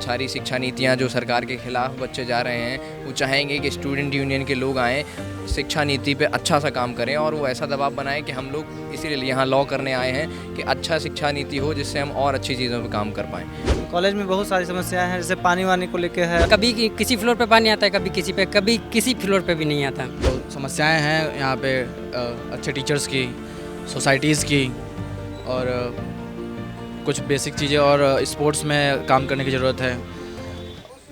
सारी शिक्षा नीतियाँ जो सरकार के खिलाफ बच्चे जा रहे हैं, वो चाहेंगे कि स्टूडेंट यूनियन के लोग आएँ, शिक्षा नीति पे अच्छा सा काम करें और वो ऐसा दबाव बनाएं कि हम लोग इसीलिए यहाँ लॉ करने आए हैं कि अच्छा शिक्षा नीति हो जिससे हम और अच्छी चीज़ों पे काम कर पाएँ। कॉलेज में बहुत सारी समस्याएं हैं, जैसे पानी वानी को लेके है। कभी किसी फ्लोर पे पानी आता है, कभी किसी फ्लोर पे भी नहीं आता। तो समस्याएं हैं यहाँ पे अच्छे टीचर्स की, सोसाइटीज़ की और कुछ बेसिक चीज़ें और स्पोर्ट्स में काम करने की ज़रूरत है।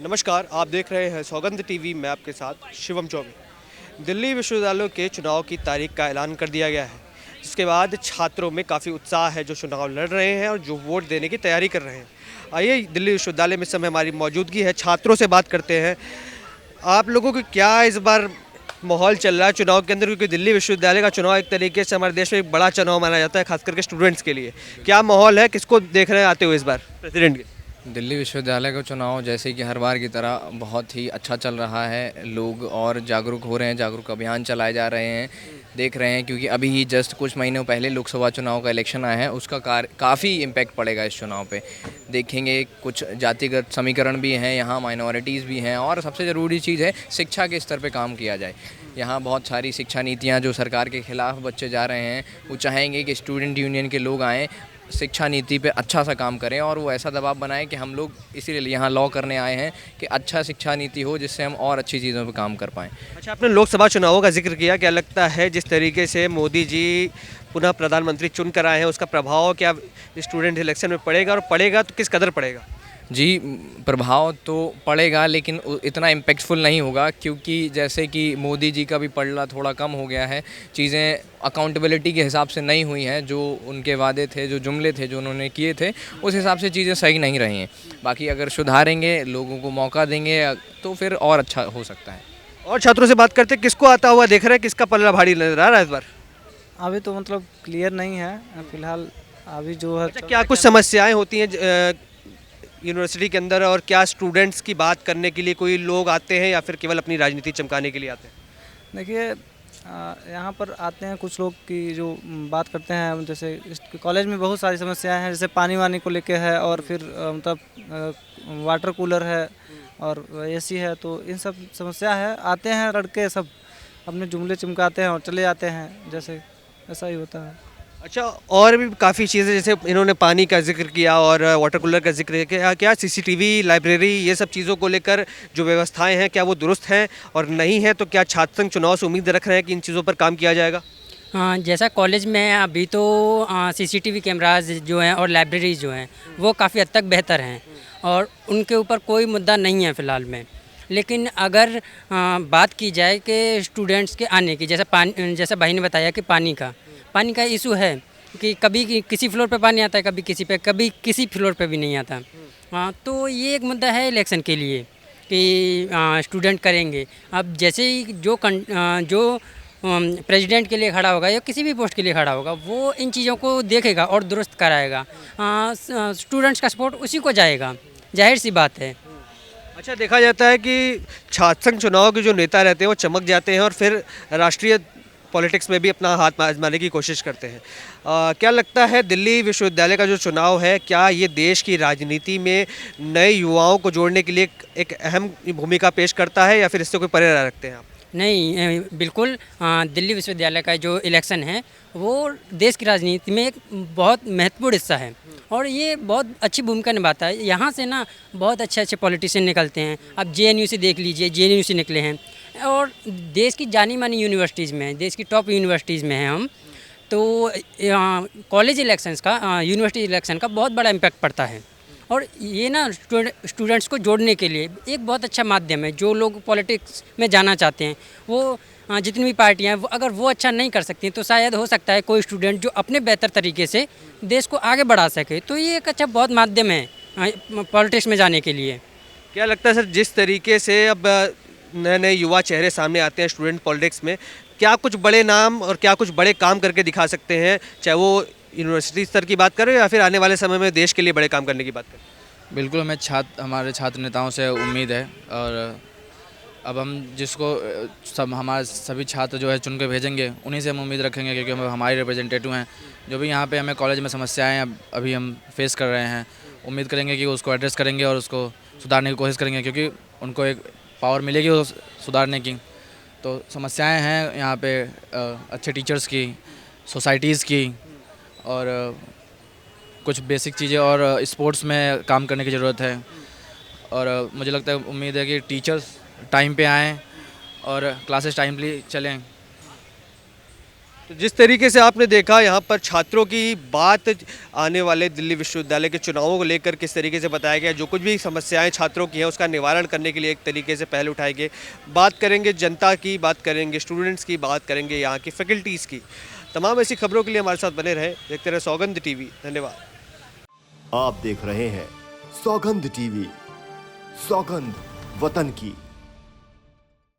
नमस्कार, आप देख रहे हैं सौगंध टीवी। मैं आपके साथ शिवम चौबे। दिल्ली विश्वविद्यालयों के चुनाव की तारीख का ऐलान कर दिया गया है, जिसके बाद छात्रों में काफ़ी उत्साह है जो चुनाव लड़ रहे हैं और जो वोट देने की तैयारी कर रहे हैं। आइए दिल्ली विश्वविद्यालय में इस समय हमारी मौजूदगी है, छात्रों से बात करते हैं। आप लोगों को क्या इस बार माहौल चल रहा है चुनाव के अंदर, क्योंकि दिल्ली विश्वविद्यालय का चुनाव एक तरीके से हमारे देश में एक बड़ा चुनाव माना जाता है, खास करके स्टूडेंट्स के लिए। क्या माहौल है, किसको देख रहे हैं आते हुए इस बार प्रेसिडेंट के? दिल्ली विश्वविद्यालय का चुनाव जैसे कि हर बार की तरह बहुत ही अच्छा चल रहा है। लोग और जागरूक हो रहे हैं, जागरूक अभियान चलाए जा रहे हैं, देख रहे हैं, क्योंकि अभी ही जस्ट कुछ महीनों पहले लोकसभा चुनाव का इलेक्शन आया है, उसका काफ़ी इम्पैक्ट पड़ेगा इस चुनाव पे। देखेंगे कुछ जातिगत समीकरण भी हैं यहाँ, माइनॉरिटीज़ भी हैं और सबसे ज़रूरी चीज़ है शिक्षा के स्तर पे काम किया जाए। यहाँ बहुत सारी शिक्षा नीतियाँ जो सरकार के खिलाफ बच्चे जा रहे हैं, वो चाहेंगे कि स्टूडेंट यूनियन के लोग आएँ, शिक्षा नीति पे अच्छा सा काम करें और वो ऐसा दबाव बनाएं कि हम लोग इसीलिए यहाँ लॉ करने आए हैं कि अच्छा शिक्षा नीति हो जिससे हम और अच्छी चीज़ों पे काम कर पाएँ। अच्छा, आपने लोकसभा चुनावों का जिक्र किया, क्या लगता है जिस तरीके से मोदी जी पुनः प्रधानमंत्री चुन कर आए हैं, उसका प्रभाव क्या स्टूडेंट इलेक्शन में पड़ेगा, और पड़ेगा तो किस कदर पड़ेगा? जी, प्रभाव तो पड़ेगा लेकिन इतना इम्पैक्टफुल नहीं होगा, क्योंकि जैसे कि मोदी जी का भी पलड़ा थोड़ा कम हो गया है, चीज़ें अकाउंटेबिलिटी के हिसाब से नहीं हुई हैं, जो उनके वादे थे, जो जुमले थे, जो उन्होंने किए थे, उस हिसाब से चीज़ें सही नहीं रही हैं। बाकी अगर सुधारेंगे, लोगों को मौका देंगे तो फिर और अच्छा हो सकता है। और छात्रों से बात करते, किसको आता हुआ देख रहे हैं, किसका पलड़ा भारी नजर आ रहा है इस बार? अभी तो मतलब क्लियर नहीं है फिलहाल, अभी जो है। अच्छा, क्या कुछ समस्याएं होती हैं यूनिवर्सिटी के अंदर, और क्या स्टूडेंट्स की बात करने के लिए कोई लोग आते हैं या फिर केवल अपनी राजनीति चमकाने के लिए आते हैं? देखिए, यहाँ पर आते हैं कुछ लोग की जो बात करते हैं, जैसे कॉलेज में बहुत सारी समस्याएं हैं, जैसे पानी वानी को लेके है और फिर मतलब वाटर कूलर है और एसी है, तो इन सब समस्या है। आते हैं लड़के सब अपने जुमले चमकाते हैं और चले जाते हैं, जैसे ऐसा ही होता है। अच्छा, और भी काफ़ी चीज़ें, जैसे इन्होंने पानी का जिक्र किया और वाटर कूलर का जिक्र किया, क्या सीसीटीवी, लाइब्रेरी, ये सब चीज़ों को लेकर जो व्यवस्थाएं हैं क्या वो दुरुस्त हैं, और नहीं है तो क्या छात्र संघ चुनाव से उम्मीद रख रहे हैं कि इन चीज़ों पर काम किया जाएगा? जैसा कॉलेज में है अभी तो सीसीटीवी कैमराज जो हैं और लाइब्रेरीज जो हैं वो काफ़ी हद तक बेहतर हैं और उनके ऊपर कोई मुद्दा नहीं है फ़िलहाल में। लेकिन अगर बात की जाए कि स्टूडेंट्स के आने की, जैसा भाई ने बताया कि पानी का इशू है कि कभी किसी फ्लोर पे पानी आता है, कभी किसी फ्लोर पे भी नहीं आता। तो ये एक मुद्दा है इलेक्शन के लिए कि स्टूडेंट करेंगे। अब जैसे ही जो प्रेसिडेंट के लिए खड़ा होगा या किसी भी पोस्ट के लिए खड़ा होगा, वो इन चीज़ों को देखेगा और दुरुस्त कराएगा। स्टूडेंट्स का सपोर्ट उसी को जाएगा, जाहिर सी बात है। अच्छा, देखा जाता है कि छात्र संघ चुनाव के जो नेता रहते हैं वो चमक जाते हैं और फिर राष्ट्रीय पॉलिटिक्स में भी अपना हाथ आजमाने की कोशिश करते हैं। क्या लगता है दिल्ली विश्वविद्यालय का जो चुनाव है, क्या ये देश की राजनीति में नए युवाओं को जोड़ने के लिए एक अहम भूमिका पेश करता है, या फिर इससे कोई परे रखते हैं आप? नहीं, बिल्कुल। दिल्ली विश्वविद्यालय का जो इलेक्शन है वो देश की राजनीति में एक बहुत महत्वपूर्ण हिस्सा है और ये बहुत अच्छी भूमिका निभाता है। यहाँ से ना बहुत अच्छे पॉलिटिशियन निकलते हैं। अब जेएनयू से देख लीजिए, जेएनयू से निकले हैं और देश की जानी मानी यूनिवर्सिटीज़ में, देश की टॉप यूनिवर्सिटीज़ में हैं हम। तो कॉलेज इलेक्शंस का, यूनिवर्सिटी इलेक्शन का बहुत बड़ा इम्पैक्ट पड़ता है और ये ना स्टूडेंट्स को जोड़ने के लिए एक बहुत अच्छा माध्यम है। जो लोग पॉलिटिक्स में जाना चाहते हैं, वो जितनी भी पार्टियां हैं, अगर वो अच्छा नहीं कर सकती तो शायद हो सकता है कोई स्टूडेंट जो अपने बेहतर तरीके से देश को आगे बढ़ा सके। तो ये एक अच्छा बहुत माध्यम है पॉलिटिक्स में जाने के लिए। क्या लगता है सर, जिस तरीके से अब नए नए युवा चेहरे सामने आते हैं स्टूडेंट पॉलिटिक्स में, क्या कुछ बड़े नाम और क्या कुछ बड़े काम करके दिखा सकते हैं, चाहे वो यूनिवर्सिटी स्तर की बात करें या फिर आने वाले समय में देश के लिए बड़े काम करने की बात करें? बिल्कुल, हमारे छात्र नेताओं से उम्मीद है और अब हम जिसको हमारे सभी छात्र जो है चुन के भेजेंगे, उन्हीं से हम उम्मीद रखेंगे, क्योंकि हम हमारे रिप्रेजेंटेटिव हैं। जो भी यहाँ पे हमें कॉलेज में समस्याएं अभी हम फेस कर रहे हैं, उम्मीद करेंगे कि उसको एड्रेस करेंगे और उसको सुधारने की कोशिश करेंगे, क्योंकि उनको एक पावर मिलेगी वो सुधारने की। तो समस्याएं हैं यहाँ पे अच्छे टीचर्स की, सोसाइटीज़ की, और कुछ बेसिक चीज़ें और स्पोर्ट्स में काम करने की ज़रूरत है। और मुझे लगता है, उम्मीद है कि टीचर्स टाइम पे आएँ और क्लासेस टाइमली चलें। तो जिस तरीके से आपने देखा यहाँ पर छात्रों की बात आने वाले दिल्ली विश्वविद्यालय के चुनावों को लेकर किस तरीके से बताया गया, जो कुछ भी समस्याएं छात्रों की हैं उसका निवारण करने के लिए एक तरीके से पहल उठाए गए। बात करेंगे जनता की, बात करेंगे स्टूडेंट्स की, बात करेंगे यहाँ की फैकल्टीज़ की। तमाम ऐसी खबरों के लिए हमारे साथ बने रहे, देखते रहे सौगंध टीवी। धन्यवाद। आप देख रहे हैं सौगंध टीवी, सौगंध वतन की।